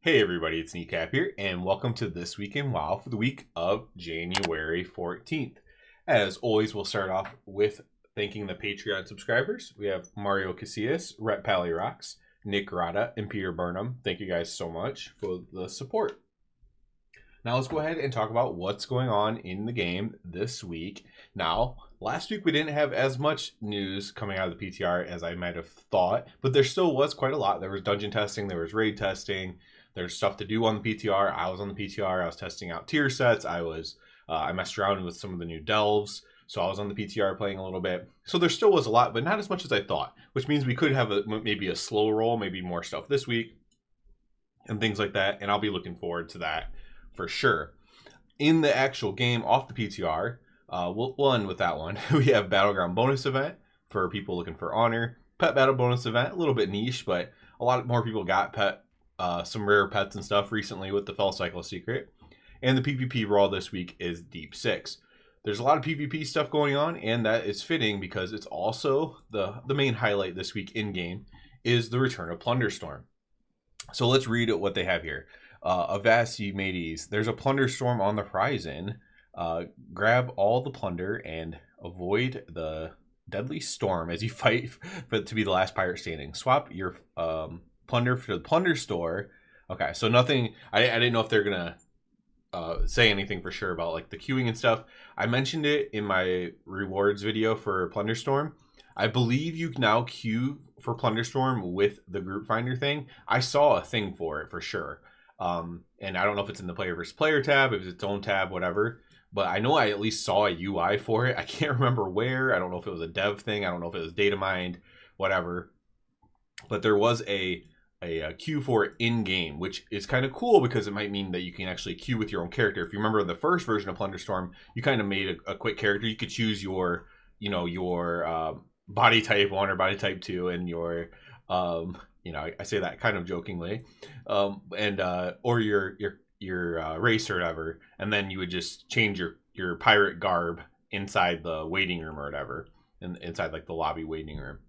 Hey everybody, it's Kneecap here, and welcome to This Week in WoW for the week of January 14th. As always, we'll start off with thanking the Patreon subscribers. We have Mario Casillas, Rhett Rocks, Nick Rada, and Peter Burnham. Thank you guys so much for the support. Now let's go ahead and talk about what's going on in the game this week. Now, last week we didn't have as much news coming out of the PTR as I might have thought, but there still was quite a lot. There was dungeon testing, there was raid testing, there's stuff to do on the PTR. I was on the PTR. I was testing out tier sets. I messed around with some of the new delves. So I was on the PTR playing a little bit. So there still was a lot, but not as much as I thought, which means we could have maybe a slow roll, maybe more stuff this week and things like that. And I'll be looking forward to that for sure. In the actual game off the PTR, we'll end with that one. We have Battleground bonus event for people looking for honor. Pet battle bonus event, a little bit niche, but a lot more people got some rare pets and stuff recently with the Fell Cycle secret. And the PvP brawl this week is Deep 6. There's a lot of PvP stuff going on, and that is fitting because it's also the main highlight this week in game is the return of Plunderstorm. So let's read what they have here. Avast mateys, there's a Plunderstorm on the horizon. Grab all the plunder and avoid the deadly storm as you fight to be the last pirate standing. Swap your plunder for the plunder store. Okay, so nothing. I didn't know if they're gonna say anything for sure about like the queuing and stuff. I mentioned it in my rewards video for Plunderstorm. I believe you can now queue for Plunderstorm with the group finder thing. I saw a thing for it for sure. And I don't know if it's in the player versus player tab, if it's its own tab, whatever. But I know I at least saw a UI for it. I can't remember where. I don't know if it was a dev thing. I don't know if it was data mined, whatever. But there was a queue for it in game, which is kind of cool because it might mean that you can actually queue with your own character. If you remember the first version of Plunderstorm, you kind of made a quick character. You could choose your body type 1 or body type 2 and your I say that kind of jokingly, or your race or whatever, and then you would just change your pirate garb inside the waiting room or whatever, inside like the lobby waiting room.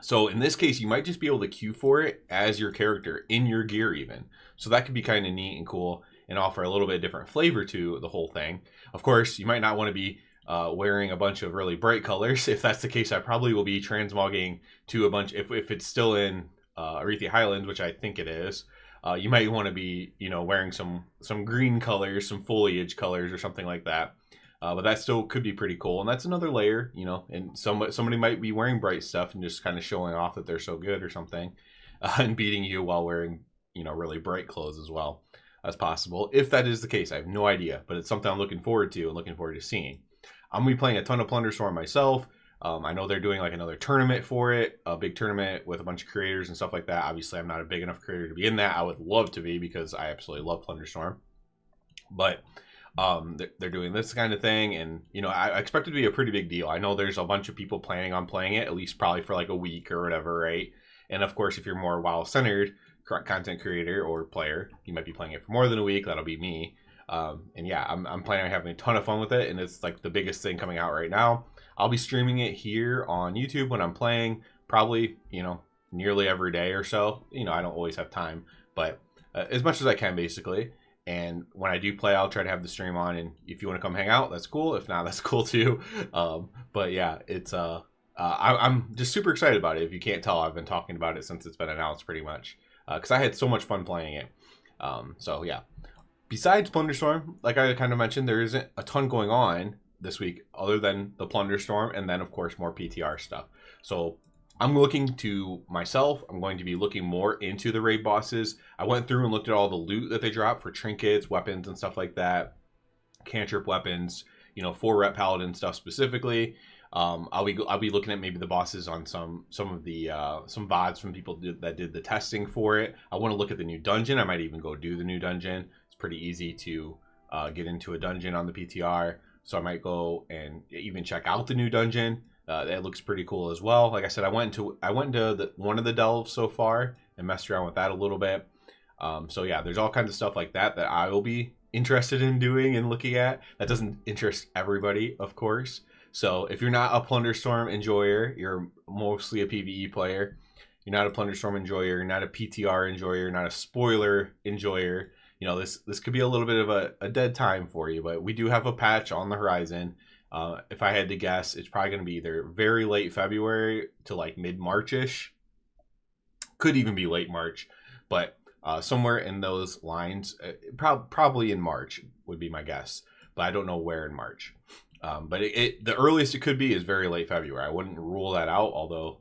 So in this case, you might just be able to queue for it as your character in your gear even. So that could be kind of neat and cool and offer a little bit different flavor to the whole thing. Of course, you might not want to be wearing a bunch of really bright colors. If that's the case, I probably will be transmogging to a bunch, if it's still in Aretha Highlands, which I think it is. You might want to be, wearing some green colors, some foliage colors or something like that. But that still could be pretty cool. And that's another layer, and somebody might be wearing bright stuff and just kind of showing off that they're so good or something, and beating you while wearing, really bright clothes as well. That's possible. If that is the case, I have no idea, but it's something I'm looking forward to and looking forward to seeing. I'm going to be playing a ton of Plunderstorm myself. I know they're doing like another tournament for it, a big tournament with a bunch of creators and stuff like that. Obviously, I'm not a big enough creator to be in that. I would love to be because I absolutely love Plunderstorm. But they're doing this kind of thing, and I expect it to be a pretty big deal. I know there's a bunch of people planning on playing it, at least probably for like a week or whatever, right? And of course, if you're more WoW-centered content creator or player, you might be playing it for more than a week. That'll be me. And yeah, I'm planning on having a ton of fun with it, and it's like the biggest thing coming out right now. I'll be streaming it here on YouTube when I'm playing, probably, nearly every day or so. I don't always have time, but as much as I can, basically. And when I do play, I'll try to have the stream on, and if you want to come hang out, that's cool. If not, that's cool too. But yeah, it's I'm just super excited about it. If you can't tell, I've been talking about it since it's been announced pretty much, because I had so much fun playing it. So yeah. Besides Plunderstorm, like I kind of mentioned, there isn't a ton going on this week other than the Plunderstorm, and then of course more PTR stuff. So I'm going to be looking more into the raid bosses. I went through and looked at all the loot that they drop for trinkets, weapons, and stuff like that. Cantrip weapons, for Rep Paladin stuff specifically. I'll be looking at maybe the bosses on some of the some VODs from people that did the testing for it. I want to look at the new dungeon. I might even go do the new dungeon. It's pretty easy to get into a dungeon on the PTR, so I might go and even check out the new dungeon. That looks pretty cool as well. Like I said, I went into one of the delves so far and messed around with that a little bit. So yeah, there's all kinds of stuff like that I will be interested in doing and looking at. That doesn't interest everybody, of course. So if you're not a Plunderstorm enjoyer, you're mostly a PvE player, you're not a Plunderstorm enjoyer, you're not a PTR enjoyer, you're not a spoiler enjoyer, you know, this could be a little bit of a dead time for you. But we do have a patch on the horizon. If I had to guess, it's probably going to be either very late February to like mid-March-ish. Could even be late March, but somewhere in those lines, probably in March would be my guess. But I don't know where in March. But the earliest it could be is very late February. I wouldn't rule that out, although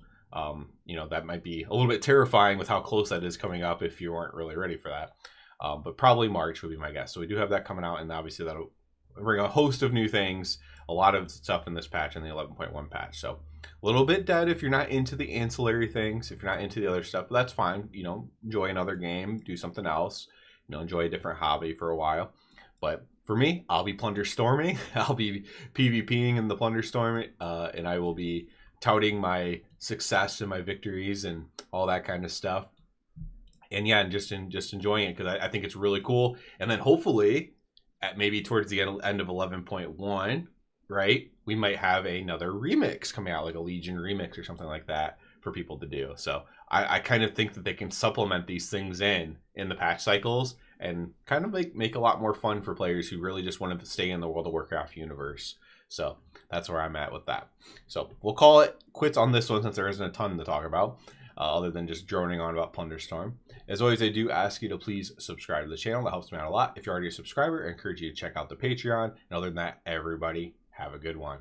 you know, that might be a little bit terrifying with how close that is coming up if you weren't really ready for that. But probably March would be my guess. So we do have that coming out, and obviously that'll bring a host of new things, a lot of stuff in this patch, in the 11.1 patch. So a little bit dead if you're not into the ancillary things, if you're not into the other stuff, but that's fine. You know, enjoy another game, do something else, you know, enjoy a different hobby for a while. But for me, I'll be Plunderstorming. I'll be PvPing in the Plunderstorm, and I will be touting my success and my victories and all that kind of stuff. And yeah, and just enjoying it because I think it's really cool. And then hopefully, at maybe towards the end of 11.1, right, we might have another remix coming out, like a Legion remix or something like that for people to do. So I kind of think that they can supplement these things in the patch cycles and kind of make a lot more fun for players who really just want to stay in the World of Warcraft universe. So that's where I'm at with that. So we'll call it quits on this one since there isn't a ton to talk about other than just droning on about Plunderstorm. As always, I do ask you to please subscribe to the channel. That helps me out a lot. If you're already a subscriber, I encourage you to check out the Patreon. And other than that, everybody have a good one.